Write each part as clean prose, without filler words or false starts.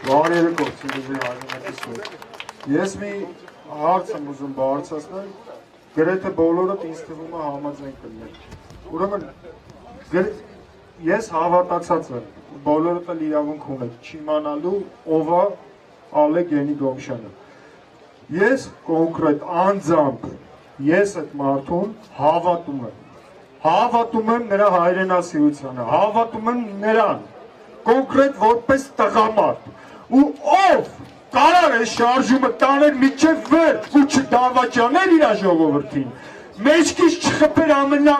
Բարերեկով, սիրելի հայրենակիցներ։ Ես մի հարց եմ ուզում բարձրացնել, գրեթե բոլորդ ինձ թվում է համաձայն կլինեն։ Ուրեմն ես հավատացած եմ, բոլորդ էլ իրավունք ունեք չիմանալու ով է Ալեգ Գոմշյանը։ Ես կոնկրետ անձամբ ես այդ մարդուն հավատում եմ նրա հայրենասիրությանը, հավատում եմ նրան կոնկրետ որպես տղամարդ ու ով կարար է շարժումը տաներ միջև վերջ ու չդավաճաներ իր ժողովրդին, մեջքից չխփեր ամենա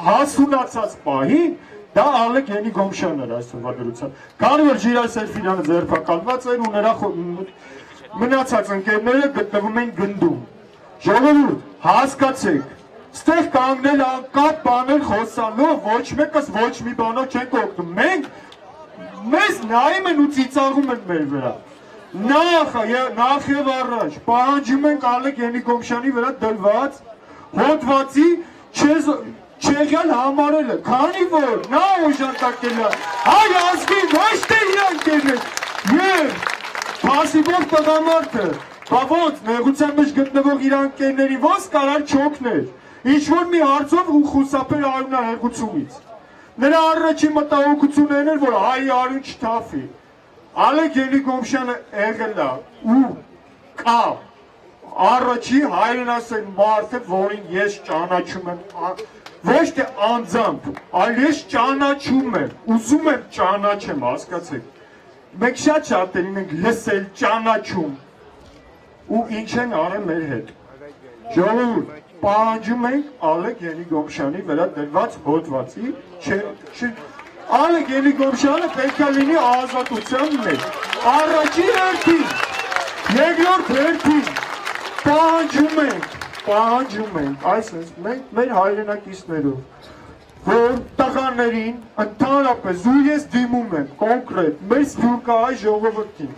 հասունացած պահին, դա Ալեգ Գոմշյանն էր այսօրվա դրությամբ, քանի որ Ժիրայր Սերֆինյանը ձերբակալված էր ու նրա մնացած ընկերները գտնվում են գնդում։ Ժողովուրդ, հասկացեք, ստեղ կանգնել անկապ բաներ խոսալով, ոչ մեկս ոչ մի բանով չենք օգնում, մենք մեզ նայում են ու ծիծաղում են մեր վրա։ Նախ եւ առաջ պահանջում ենք Ալեգ Գոմշյանի վրա դրված հոդվածի չեղյալ համարելը, քանի որ նա օժանդակել է հայ ազգի ոչ թե իր ընկերներ եւ փասիվով տղամարդը, բա ոնց նեղության մեջ գտնվող իր ընկերների ոնց կարար չօգներ, ինչ-որ մի հարցով ու խուսափեր արյունահեղությունից։ Նրա առաջին մտահոգությունն էր, որ հայի արյուն չթափի։ Ալեգ Գոմշյանը եղել է ու կա առաջի հայրենասեր մարդը, որին ես ճանաչում եմ, ոչ թե անձամբ, այլ ես ճանաչում եմ, ուզում եմ ճանաչեմ, հասկացեք։ Մենք շատ-շատերին ենք լսել, ճանաչում ու ինչ են արել մեր հետ։ Ժողովուրդ, պահանջում ենք Ալեգ Գոմշյանի վրա դրված հոդվածի Ալեգ Գոմշյանը պետք է լինի ազատության մեջ։ Առաջին հերթին, երկրորդ հերթին պահանջում ենք, այսպես մենք մեր հայրենակիցներով, որ տղաներին ընդհանրապես ու ես դիմում եմ կոնկրետ մեր սփյուռքահայ ժողովրդին,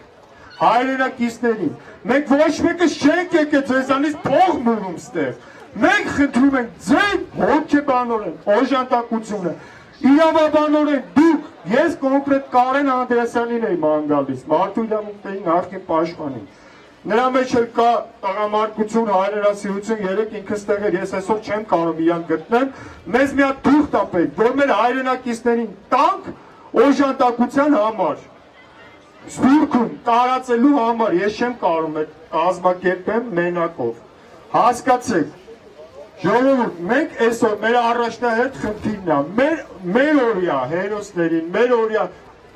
հայրենակիցներին, մենք ոչ մեկս չենք եկել ձեզանից փող մուրում ստեղ, մենք խնդրում ենք ձեր հոգեբանորեն, օժանդակությունը, իրավաբանորեն դուք, ես կոնկրետ Կարեն Անդրեասյանին էի ման գալիս, մարդու իրավունքների նախկին պաշտպանին, նրա մեջ էլ կա տղամարդկություն, հայրենասիրություն, երեք ինքս տեղ էր, ես այսօր չեմ կարող իրան գտնեմ, մեզ մի հատ թուղթ ա պետք, որ մեր հայրենակիցներին տանք օժանդակության համար, սփյուռքում տարածելու համար, ես չեմ կարող այդ կազմակերպեմ մենակով, հասկացեք, ժողովուրդ, մենք այսօր մեր առաջնահերթ խնդիրն է, մեր օրյա հերոսներին, մեր օրյա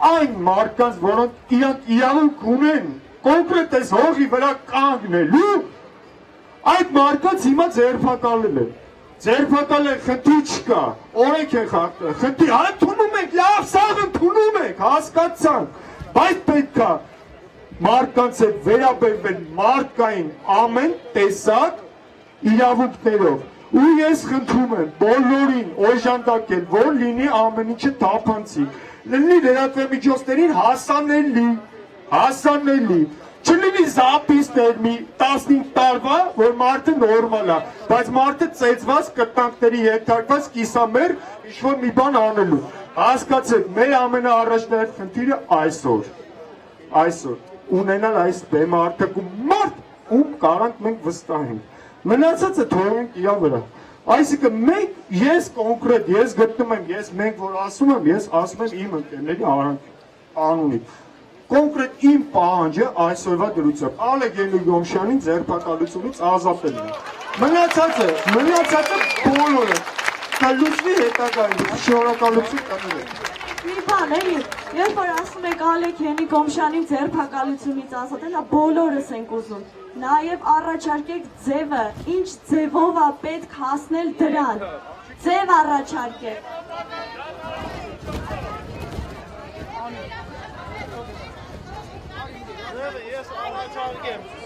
այն մարդկանց, որոնք իրանք իրավունք ունեն, կոնկրետ այս հողի վրա կանգնելու, այդ մարդկանց հիմա ձերբակալել են, խնդիր չկա, օրենք են խախտել, խնդիր, ընդունում ենք, լավ, սաղ ընդունում ենք, հասկացանք, բայց պետք է մարդկանց հետ վերաբերվել մարդկային ամեն տեսակ իրավունքներով, ու ես խնդրում եմ բոլորին օժանդակել, որ լինի ամեն ինչը թափանցիկ, լինի լրատվամիջոցներին հասանելի, չլինի զապիսներ մի 15 տարվա, որ մարդը նորմալ է, բայց մարդը ծեծված, կտանքների ենթարկված, կիսամեր, ինչ-որ մի բան անելու, հասկացեք, մեր ամենաառաջնահերթ խնդիրը այսօր, ունենալ այս բեմարտակում մարդ, ում կարանք մենք վստահենք, մնացածը թողենք իրա վրա, այսինքն մենք, ես կոնկրետ, ես գտնում եմ, մենք որ ասում եմ, ես ասում եմ իմ ընկերների անունից, կոնկրետ իմ պահանջը այսօրվա դրությամբ Ալեգ Գոմշյանին ձերբակալությունից ազատելն է, մնացածը բոլորը, կլուծվի հետագայում, շնորհակալություն կներեք։ Մի բան էլի, երբ որ ասում եք Ալեգ Գոմշյանին ձերբակալությունից ազատելը, բոլորս ենք ուզում, նաև առաջարկեք ձևը, ինչ ձևով է պետք հասնել դրան, ձև առաջարկեք։ Ես առաջարկեմ